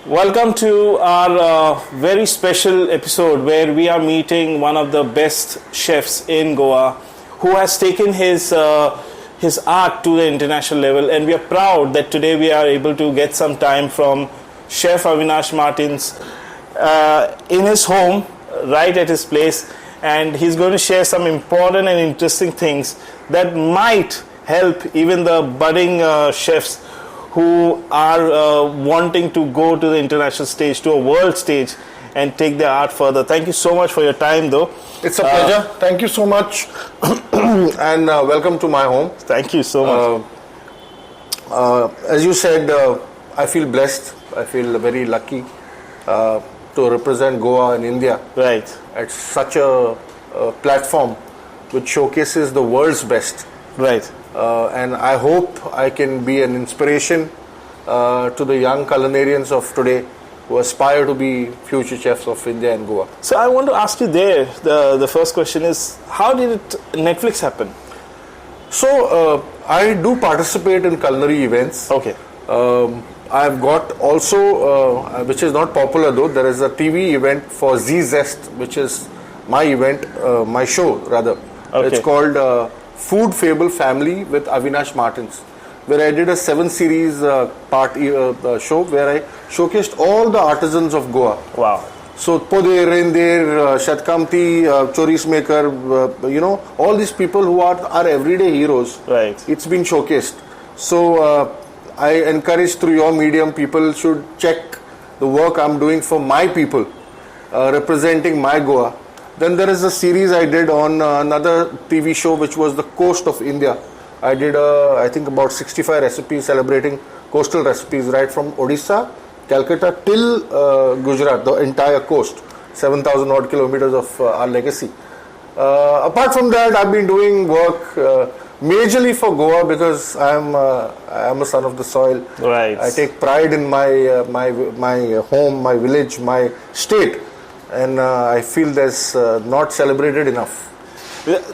Welcome to our very special episode where we are meeting one of the best chefs in Goa who has taken his art to the international level, and we are proud that today we are able to get some time from Chef Avinash Martins in his home, right at his place, and he's going to share some important and interesting things that might help even the budding chefs who are wanting to go to the international stage, to a world stage, and take their art further. Thank you so much for your time, though. It's a pleasure. Thank you so much, and welcome to my home. Thank you so much. As you said, I feel blessed. I feel very lucky to represent Goa in India. Right. At such a platform which showcases the world's best. Right. And I hope I can be an inspiration to the young culinarians of today who aspire to be future chefs of India and Goa. So I want to ask you there, the first question is, how did Netflix happen? So I do participate in culinary events. Okay. I've got also, which is not popular though, there is a TV event for Z Zest, which is my event, my show rather. Okay. It's called Food Fable Family with Avinash Martins, where I did a 7-series show where I showcased all the artisans of Goa. Wow. So Pode, Rendir, Shatkamti, Choris Maker, all these people who are everyday heroes. Right. It's been showcased. So I encourage through your medium, people should check the work I'm doing for my people, representing my Goa. Then there is a series I did on another TV show which was the coast of India. I did I think about 65 recipes celebrating coastal recipes right from Odisha, Calcutta till Gujarat, the entire coast, 7,000 odd kilometers of our legacy. Apart from that, I've been doing work majorly for Goa because I am a son of the soil. Right. I take pride in my home, my village, my state. And I feel that's not celebrated enough.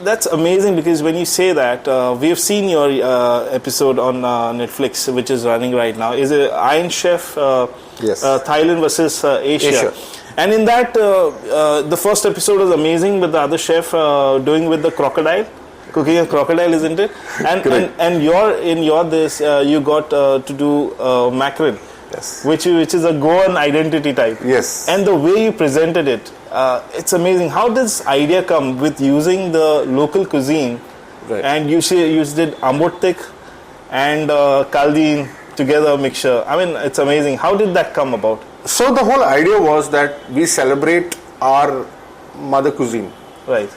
That's amazing, because when you say that, we have seen your episode on Netflix, which is running right now. Is it Iron Chef? Yes. Thailand versus Asia. And in that, the first episode was amazing with the other chef doing with the crocodile, cooking a crocodile, isn't it? And you got to do mackerel. Yes. Which is a Goan identity type. Yes. And the way you presented it, it's amazing. How did this idea come with using the local cuisine? Right. And you did ambottik and kaldin together mixture. I mean, it's amazing. How did that come about? So the whole idea was that we celebrate our mother cuisine. Right.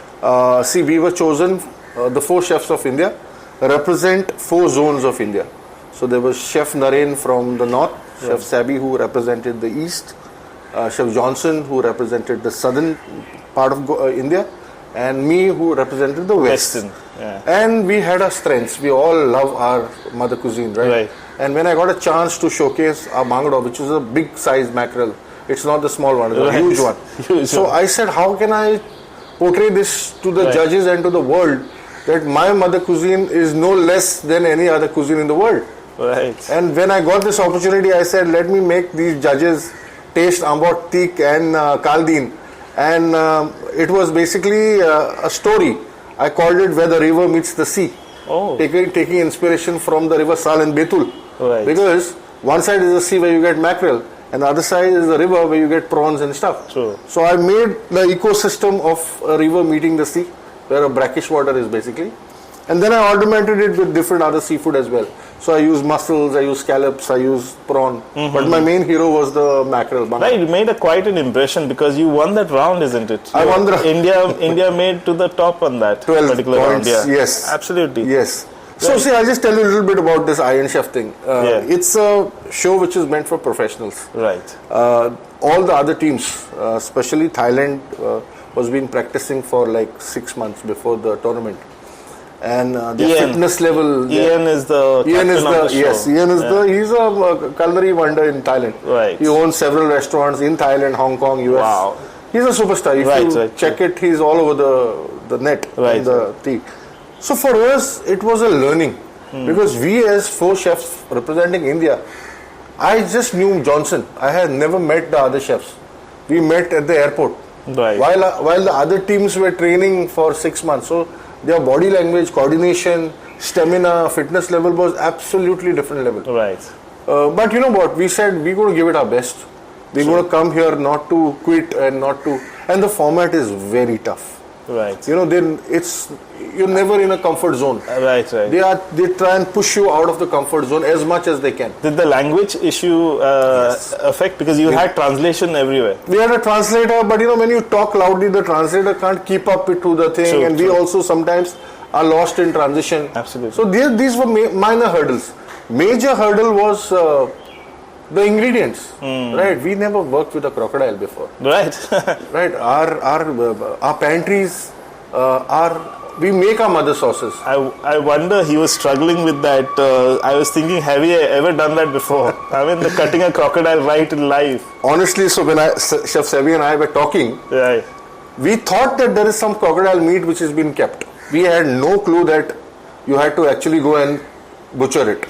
See, we were chosen, the 4 chefs of India represent 4 zones of India. So there was Chef Naren from the north, Chef Sabi who represented the east, Chef Johnson who represented the southern part of India, and me who represented the western. Yeah. And we had our strengths. We all love our mother cuisine, right? And when I got a chance to showcase our mangado, which is a big size mackerel, it's not the small one, it's a huge one. So I said, how can I portray this to the judges and to the world that my mother cuisine is no less than any other cuisine in the world? Right. And when I got this opportunity, I said, let me make these judges taste ambot, tik and kaldin. And it was basically a story. I called it Where the River Meets the Sea. Oh. Taking inspiration from the river Sal and Betul. Right. Because one side is the sea where you get mackerel, and the other side is the river where you get prawns and stuff. True. So I made the ecosystem of a river meeting the sea, where a brackish water is basically. And then I augmented it with different other seafood as well. So I use mussels, I use scallops, I use prawn. Mm-hmm. But my main hero was the mackerel. Right, you made quite an impression because you won that round, isn't it? I won the round. India made to the top on that 12 particular points, round. Yeah. yes. Absolutely. Yes. So see, I'll just tell you a little bit about this Iron Chef thing. It's a show which is meant for professionals. Right. All the other teams, especially Thailand, was been practicing for like 6 months before the tournament. And their fitness level. Ian is the Ian is the show. Yes, Ian is he's a culinary wonder in Thailand. Right. He owns several restaurants in Thailand, Hong Kong, US. Wow. He's a superstar. If you check it, he's all over the net. Right. So for us, it was a learning because we as 4 chefs representing India I just knew Johnson. I had never met the other chefs. We met at the airport. Right. While the other teams were training for 6 months. So their body language, coordination, stamina, fitness level was absolutely different level. Right. But you know what? We said we're going to give it our best. We're going to come here not to quit and not to. And the format is very tough. Right. You know, then you're never in a comfort zone. Right. They try and push you out of the comfort zone as much as they can. Did the language issue affect? Because you had translation everywhere. We had a translator, but you know, when you talk loudly, the translator can't keep up to the thing, True, and we also sometimes are lost in transition. Absolutely. So these were minor hurdles. Major hurdle was the ingredients. Right? We never worked with a crocodile before. Right. Right? Our pantries we make our mother sauces. I wonder he was struggling with that. I was thinking, have you ever done that before? I mean, cutting a crocodile right in life. Honestly, so when Chef Sevi and I were talking, Right. we thought that there is some crocodile meat which has been kept. We had no clue that you had to actually go and butcher it.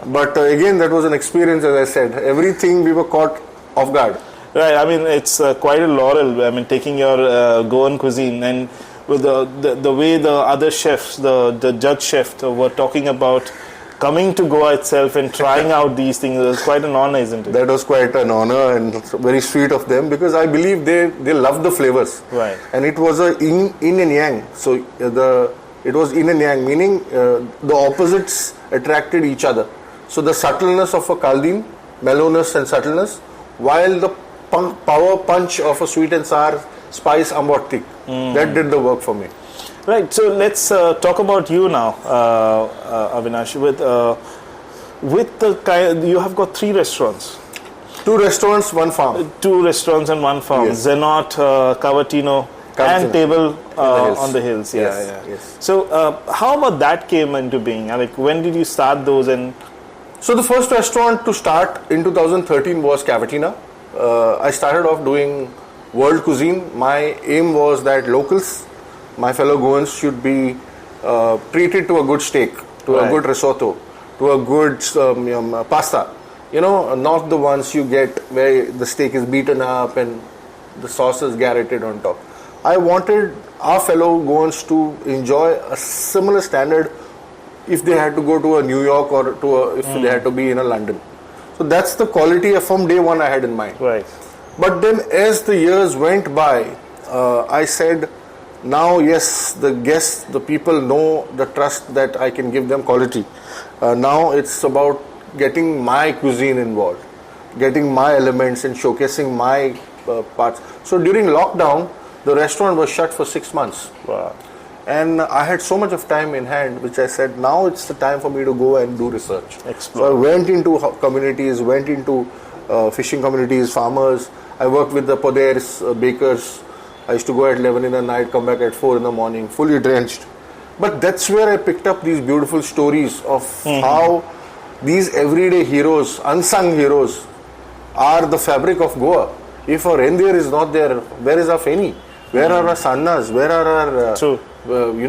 But again, that was an experience, as I said. Everything we were caught off guard. Right. I mean, it's quite a laurel. I mean, taking your Goan cuisine and with the way the other chefs, the judge chef were talking about coming to Goa itself and trying out these things. It was quite an honor, isn't it? That was quite an honor and very sweet of them, because I believe they love the flavors. Right. And it was a yin and yang. So it was yin and yang, meaning the opposites attracted each other. So the subtleness of a kaldin, mellowness and subtleness, while the power punch of a sweet and sour spice ambot thick. That did the work for me. Right. So let's talk about you now, Avinash. With the kind, you have got 3 restaurants. 2 restaurants, 1 farm. 2 restaurants and 1 farm. Yes. Zenot, Cavatino, and Table on the hills. Yes. So how about that came into being? Like, when did you start those? And so the first restaurant to start in 2013 was Cavatina. I started off doing world cuisine. My aim was that locals, my fellow Goans, should be treated to a good steak, to a good risotto, to a good pasta. You know, not the ones you get where the steak is beaten up and the sauce is garroted on top. I wanted our fellow Goans to enjoy a similar standard if they had to go to a New York or if they had to be in a London. So that's the quality from day one I had in mind. right. But then as the years went by, I said, now yes, the guests, the people know the trust that I can give them quality. Now it's about getting my cuisine involved, getting my elements and showcasing my parts. So during lockdown, the restaurant was shut for 6 months. Wow. And I had so much of time in hand, which I said, now it's the time for me to go and do research. Explore. So I went into communities, went into fishing communities, farmers. I worked with the poders, bakers. I used to go at 11 in the night, come back at 4 in the morning, fully drenched. But that's where I picked up these beautiful stories of how these everyday heroes, unsung heroes, are the fabric of Goa. If our reindeer is not there, where is our feni? Where are our sannas? Where are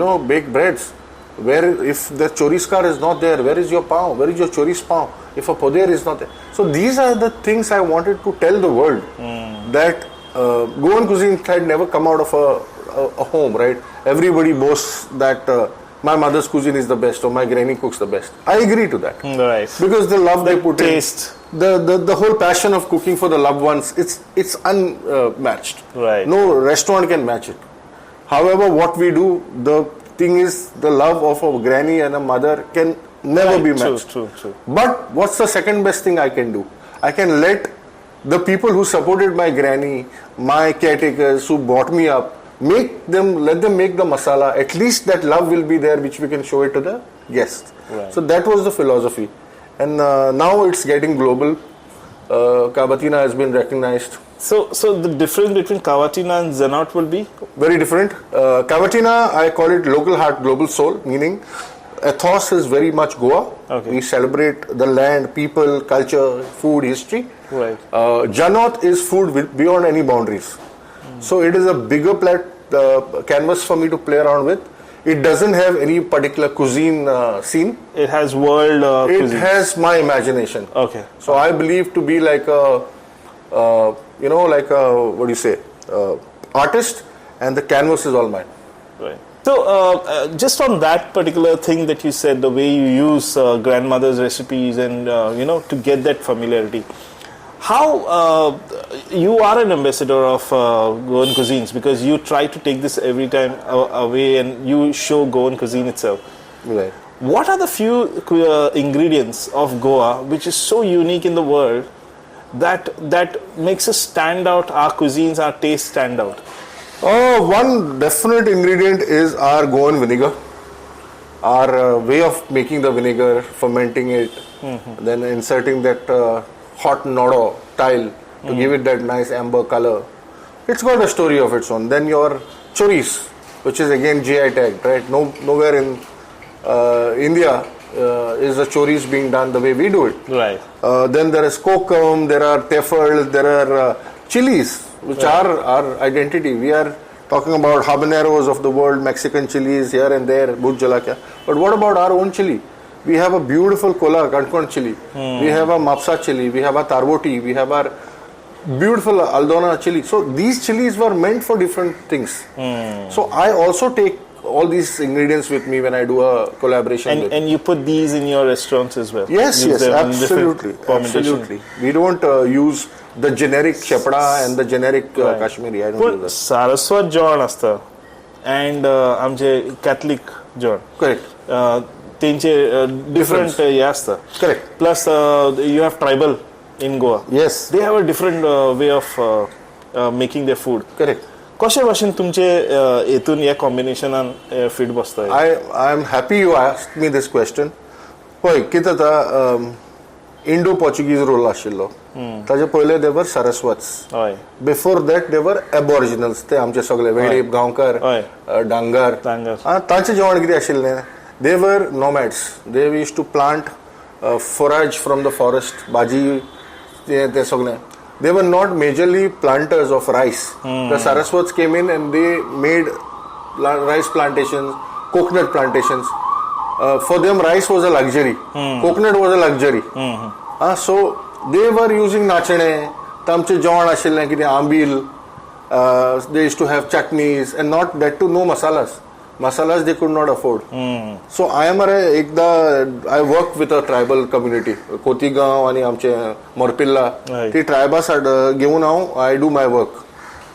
our baked breads? Where, if the choriskar is not there, where is your pav? Where is your choris pav? If a poder is not there. So these are the things I wanted to tell the world, that Goan cuisine had never come out of a home, right? Everybody boasts that my mother's cuisine is the best or my granny cooks the best. I agree to that. Right. Because the love they put taste. in, the whole passion of cooking for the loved ones, it's unmatched. Right. No restaurant can match it. However, what we do, the thing is, the love of a granny and a mother can never be matched. True. But what's the second best thing I can do? I can let the people who supported my granny, my caretakers who brought me up, let them make the masala. At least that love will be there, which we can show it to the guests. Right. So that was the philosophy. And now it's getting global. Cavatina has been recognized. So the difference between Cavatina and Zenot will be? Very different. Cavatina, I call it local heart, global soul, meaning ethos is very much Goa. Okay. We celebrate the land, people, culture, food, history. Right. Janot is food beyond any boundaries. So it is a bigger canvas for me to play around with. It doesn't have any particular cuisine scene. It has world It cuisine. has my imagination. Okay. So I believe to be like a, like a, what do you say, artist, and the canvas is all mine. Right. So, just on that particular thing that you said, the way you use grandmother's recipes and, to get that familiarity, how you are an ambassador of Goan cuisines, because you try to take this every time away and you show Goan cuisine itself. Right. What are the few ingredients of Goa which is so unique in the world that makes us stand out, our cuisines, our taste stand out? One definite ingredient is our Goan vinegar. Our way of making the vinegar, fermenting it, then inserting that hot nodo tile to give it that nice amber color. It's got a story of its own. Then your choris, which is again GI tagged, right? Nowhere in India is a choris being done the way we do it. Right. Then there is kokum, there are tefal, there are chilies, which are our identity. We are talking about habaneros of the world, Mexican chilies here and there, bhut jalakya. But what about our own chili? We have a beautiful kola kankon chili. We have a mapsa chili. We have a tarboti. We have our beautiful aldona chili. So these chilies were meant for different things. So I also take all these ingredients with me when I do a collaboration. And you put these in your restaurants as well? Yes, Use them in absolutely. different combinations? Absolutely. We don't use the generic shepherd and the generic Kashmiri. I don't do that. Saraswat John asta and आमचे Catholic John. Correct. त्यांचे different हे असतं. Correct. Plus you have tribal in Goa. Yes. They have a different way of making their food. Correct. कशे भाशेन तुमचे हेतून या कॉम्बिनेशनान fit बसता? I am happy you asked me this question. पळय कितें जाता इंडो पोर्चुगीज रोल आशिल्लो ताजे पयले दे वर सरस्वत्स. हय. बिफोर दॅट दे वर एबॉरिजिनल्स, ते आमचे सगळे वेळीप गांवकार, डांगर. तांचें जेवण कितें आशिल्लें? They were nomads. They used to plant forage from the forest, भाजी ते सगळें. They were not majorly planters of rice. The Saraswats came in and they made rice plantations, coconut plantations. For them, rice was a luxury. Coconut was a luxury. So they were using nachane, tamche jawan ashilne kiti ambil. They used to have chutneys and not that too no masalas. Masalas they could not afford. So I work with a tribal community. Kotigaon आणि आमचे मोरपिल्ला ती tribes घेऊन हांव I do my work.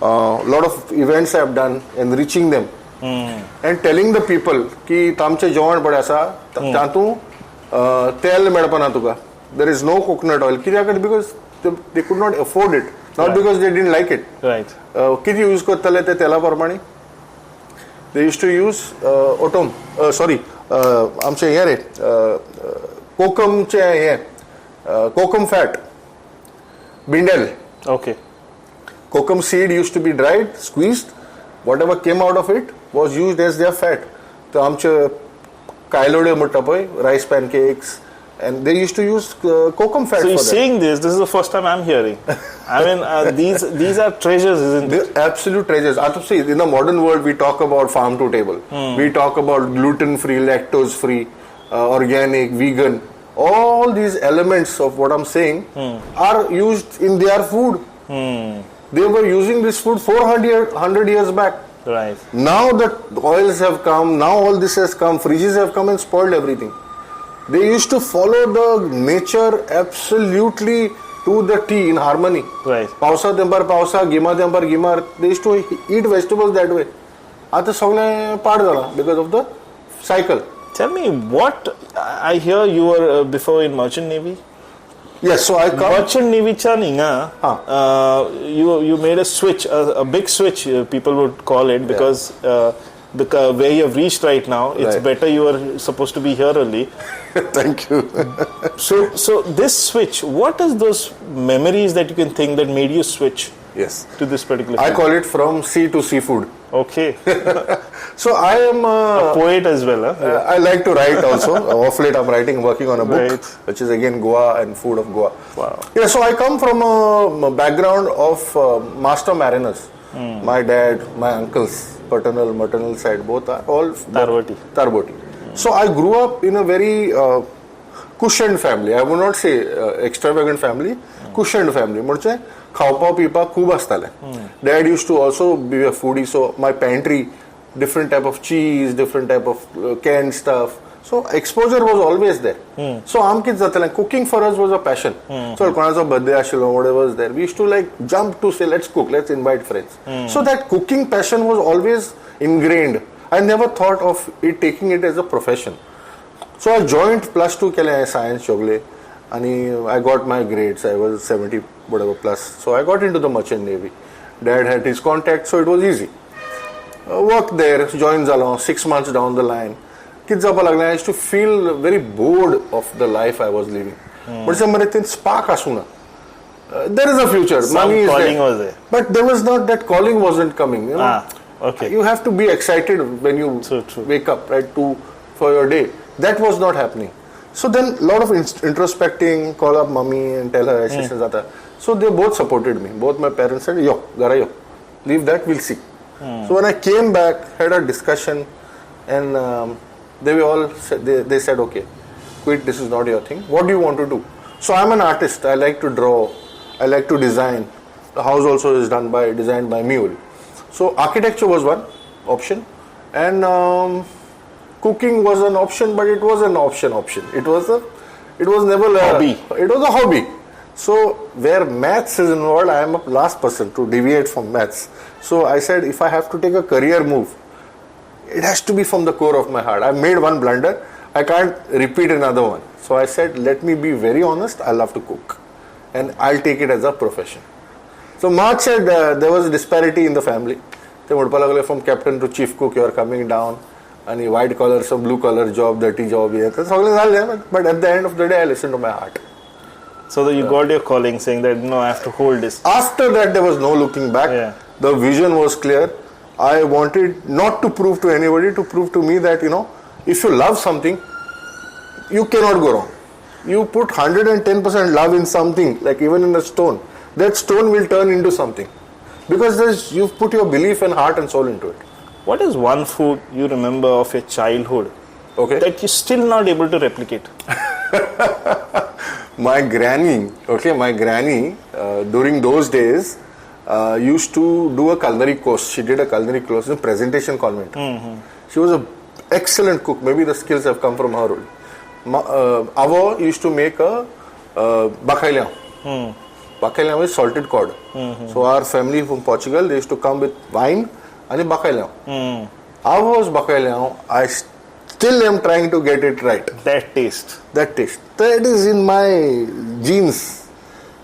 Lot of events I have done enriching them and telling the people की तामचे जेवण बरें आसा, तातूं तेल मेळपना तुका. There is no coconut oil. कित्याक? Because they could not afford it, not because they didn't like it. Right. किती use करतले ते तेला प्रमाणे? They used to use आमचे हे रे कोकमचे हे कोकम fat, bindel. Okay. Kokum seed used to be dried, squeezed. Whatever came out of it was used as their fat. So आमचे कायलोडे म्हणटा पळय, rice pancakes, and they used to use kokum fat. So you're for that. saying this is the first time I'm hearing. I mean, these are treasures, isn't it? They're absolute treasures. See, in the modern world, we talk about farm to table. We talk about gluten-free, lactose-free, organic, vegan. All these elements of what I'm saying are used in their food. They were using this food 400 years back. Right. Now the oils have come, now all this has come, fridges have come and spoiled everything. They used to follow the nature absolutely to the T in harmony. Right. Pausa temper pausa, gima temper gimar. They used to eat vegetables that way. आता सगळे पाड जाला because of the cycle. Tell me, what I hear you were before in Merchant Navy? Yes, so I come. Merchant Navy chaninga. You made a switch, a big switch. People would call it because where you have reached right now, it's better you are supposed to be here early. Thank you. So this switch, what is those memories that you can think that made you switch? Yes. To this particular. I call it from sea to seafood. Okay. So I am a poet as well. Huh? I like to write also. Off late I'm working on a book, which is again Goa and food of Goa. Wow. Yeah. So I come from a background of master mariners. My dad, my uncles, paternal, maternal side, both are all Tarboti. So I grew up in a very cushioned family. I would not say extravagant family, cushioned family. म्हणजे खावपा पिवपा खूब आसताले. Dad used to also be a foodie, so my pantry, different type of cheese, different type of canned stuff. So exposure was always there. So आम कितें जातालें, cooking for us was a passion. So कोणाचो birthday आशिल्लो, whatever was there, we used to like jump to say let's cook, let's invite friends. So that cooking passion was always ingrained. I never thought of it taking it as a profession. So I joined +2 केलें science chogle, and I got my grades. I was 70 whatever plus. So I got into the merchant navy. Dad had his contact, so it was easy. Worked there, joined along 6 months down the line. Kids up I used to feel very bored of the life I was living. But some spark asuna. There is a future. Some money is calling there. was there. But there was not, that calling wasn't coming. You know? Okay. You have to be excited when you True. wake up, right, for your day. That was not happening. So then a lot of introspecting, call up mommy and tell her. So they both supported me. Both my parents said, yo, gara yo, leave that, we'll see. So when I came back, had a discussion, and they said, okay, quit, this is not your thing. What do you want to do? So I'm an artist. I like to draw. I like to design. The house also is designed by me only. So architecture was one option, and cooking was an option, but it was an option. It was never a hobby. It was a hobby. So where maths is involved, I am a last person to deviate from maths. So I said, if I have to take a career move, it has to be from the core of my heart. I made one blunder. I can't repeat another one. So I said, let me be very honest. I love to cook, and I'll take it as a profession. So Mark said there was a disparity in the family. From captain to chief cook, you are coming down, and a white collar, so blue collar job, dirty job. But at the end of the day, I listened to my heart. So that you got your calling, saying that no, I have to hold this. After that, there was no looking back. Yeah. The vision was clear. I wanted not to prove to anybody, to prove to me that, if you love something, you cannot go wrong. You put 110% love in something, like even in a stone, that stone will turn into something. Because you've put your belief and heart and soul into it. What is one food you remember of your childhood that you're still not able to replicate? My granny, during those days, used to do a culinary course. She did a culinary course in a presentation convent. She was an excellent cook. Maybe the skills have come from her. Avo used to make a bacalhau. Bacalhau is salted cod. So our family from Portugal, they used to come with wine and bacalhau. Avo's bacalhau, I still am trying to get it right. That taste. That is in my genes.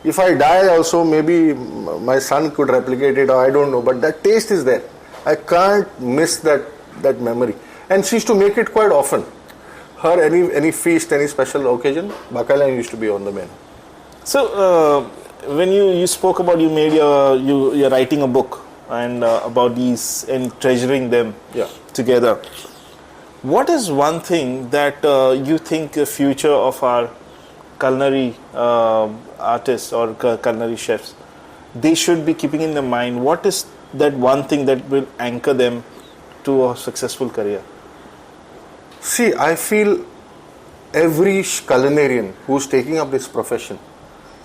If I die also, maybe my son could replicate it, or I don't know, but that taste is there. I can't miss that memory. And she used to make it quite often. Her, any feast, any special occasion, bacalhau used to be on the menu. So, when you spoke about you're writing a book and about these and treasuring them together. What is one thing that you think the future of our culinary artists or culinary chefs, they should be keeping in their mind? What is that one thing that will anchor them to a successful career? See, I feel every culinarian who's taking up this profession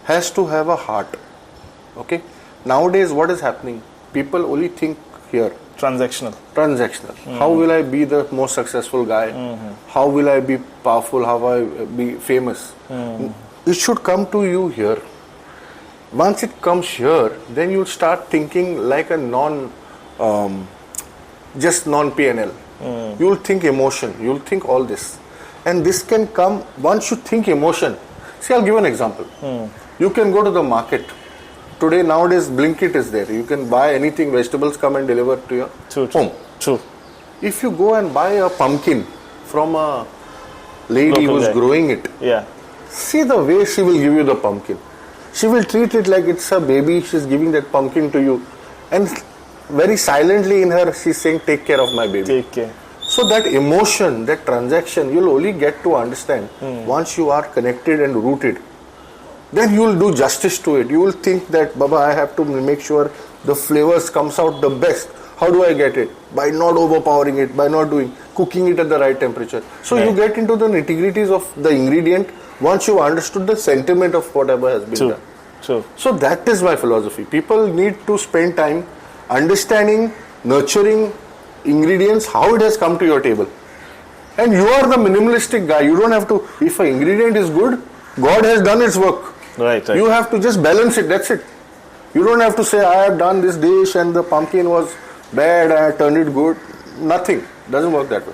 has to have a heart. Okay? Nowadays, what is happening? People only think here. Transactional. How will I be the most successful guy? How will I be powerful? How will I be famous? It should come to you here. Once it comes here, then you start thinking like a just non-PNL. You'll think emotion. You'll think all this. And this can come, once you think emotion. See, I'll give an example. You can go to the market. Today, nowadays, Blinkit is there. You can buy anything, vegetables come and deliver to your home. True. If you go and buy a pumpkin from a lady who's growing it, see the way she will give you the pumpkin. She will treat it like it's a baby. She's giving that pumpkin to you. And very silently in her, she's saying, take care of my baby. Take care. So that emotion, that transaction, you'll only get to understand once you are connected and rooted. Then you will do justice to it. You will think that, Baba, I have to make sure the flavors comes out the best. How do I get it? By not overpowering it, by not cooking it at the right temperature. So you get into the nitty-gritties of the ingredient once you've understood the sentiment of whatever has been done. True. So that is my philosophy. People need to spend time understanding, nurturing ingredients, how it has come to your table. And you are the minimalistic guy. You don't have to, if an ingredient is good, God has done its work. Right. You have to just balance it, that's it. You don't have to say, I have done this dish and the pumpkin was bad, I turned it good. Nothing. Doesn't work that way.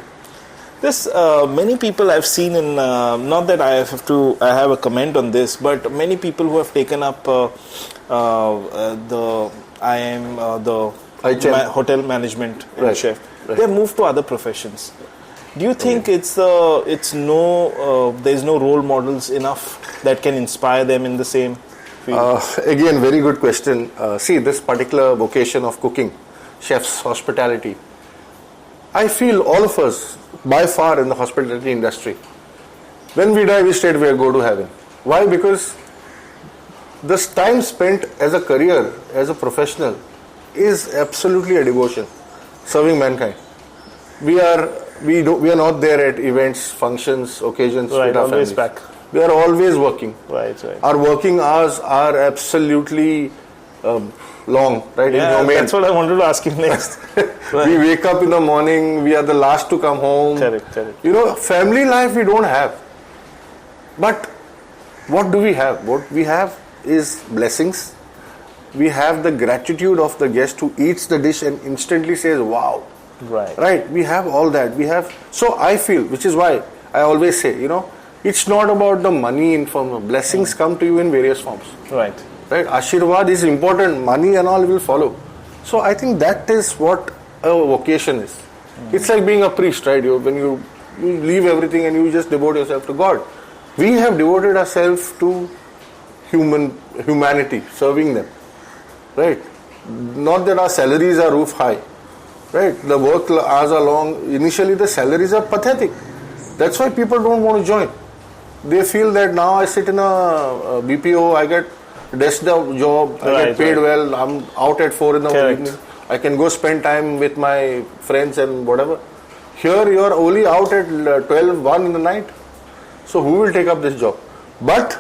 This many people I've seen in not that I have a comment on this, but many people who have taken up the hotel management and chef, they have moved to other professions. Do you think there's no role models enough that can inspire them in the same field? Again, very good question. See, this particular vocation of cooking, chefs, hospitality, I feel all of us, by far in the hospitality industry, when we die, we straightway go to heaven. Why? Because this time spent as a career, as a professional, is absolutely a devotion, serving mankind. We are not there at events, functions, occasions with our always families. back. We are always working. Right. Our working hours are absolutely long, right? Yeah, that's what I wanted to ask you next. We wake up in the morning, we are the last to come home. Correct. Family life we don't have. But what do we have? What we have is blessings. We have the gratitude of the guest who eats the dish and instantly says, wow. Right. We have all that. So I feel, which is why I always say, it's not about the money in form of blessings come to you in various forms. Right. Ashirwad is important. Money and all will follow. So I think that is what a vocation is. It's like being a priest, right? When you leave everything and you just devote yourself to God. We have devoted ourselves to humanity, serving them. Right? Not that our salaries are roof high. Right? The work hours are long. Initially the salaries are pathetic. That's why people don't want to join. They feel that now I sit in a BPO, I get desk job, I get paid well, I'm out at 4 in the evening. I can go spend time with my friends and whatever. Here you are only out at 12, 1 in the night. So who will take up this job? But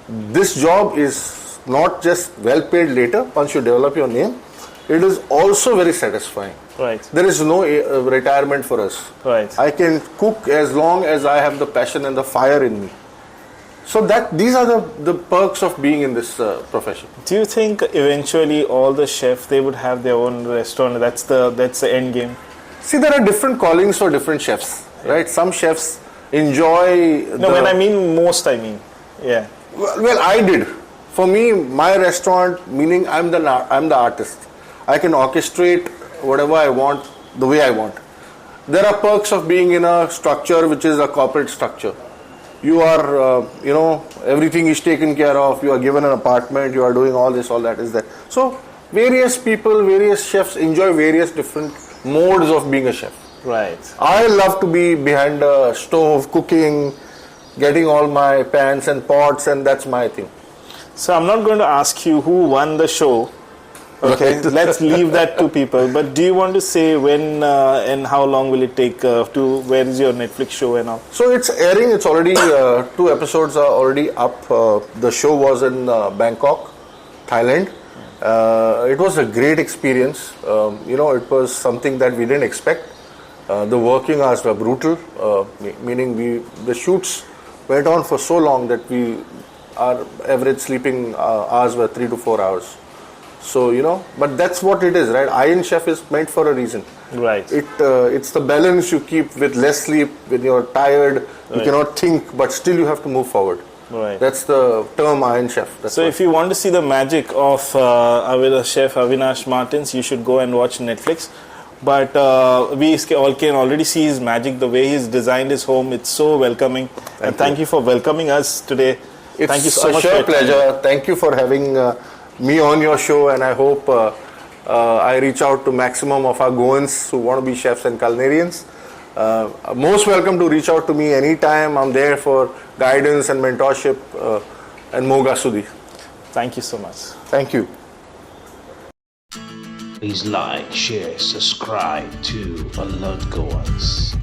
this job is not just well paid later, once you develop your name, it is also very satisfying. Right. There is no retirement for us. Right. I can cook as long as I have the passion and the fire in me. So these are the perks of being in this profession. Do you think eventually all the chefs, they would have their own restaurant? That's the end game. See, there are different callings for different chefs, right? Some chefs enjoy. When I mean most, yeah. Well, I did. For me, my restaurant, meaning I'm the artist. I can orchestrate whatever I want the way I want. There are perks of being in a structure which is a corporate structure. You are, everything is taken care of. You are given an apartment. You are doing all this, all that is there. So various people, various chefs enjoy various different modes of being a chef. Right. I love to be behind a stove, cooking, getting all my pans and pots, and that's my thing. So I'm not going to ask you who won the show. Okay, let's leave that to people. But do you want to say when and how long will it take where is your Netflix show and all? So it's airing. It's already 2 episodes are already up. The show was in Bangkok, Thailand. It was a great experience. It was something that we didn't expect. The working hours were brutal, meaning the shoots went on for so long that our average sleeping hours were 3 to 4 hours. So, but that's what it is, right? Iron Chef is meant for a reason. Right. It's the balance you keep with less sleep, when you're tired, you cannot think, but still you have to move forward. Right. That's the term Iron Chef. So if you want to see the magic of Chef Avinash Martins, you should go and watch Netflix. But we all can already see his magic, the way he's designed his home. It's so welcoming. Thank you for welcoming us today. Thank you so much. It's a sheer pleasure. Thank you for having me on your show, and I hope I reach out to maximum of our Goans who want to be chefs and culinarians. Most welcome to reach out to me anytime. I'm there for guidance and mentorship and Moga Sudhi. Thank you so much. Thank you. Please like, share, subscribe to Alert Goans.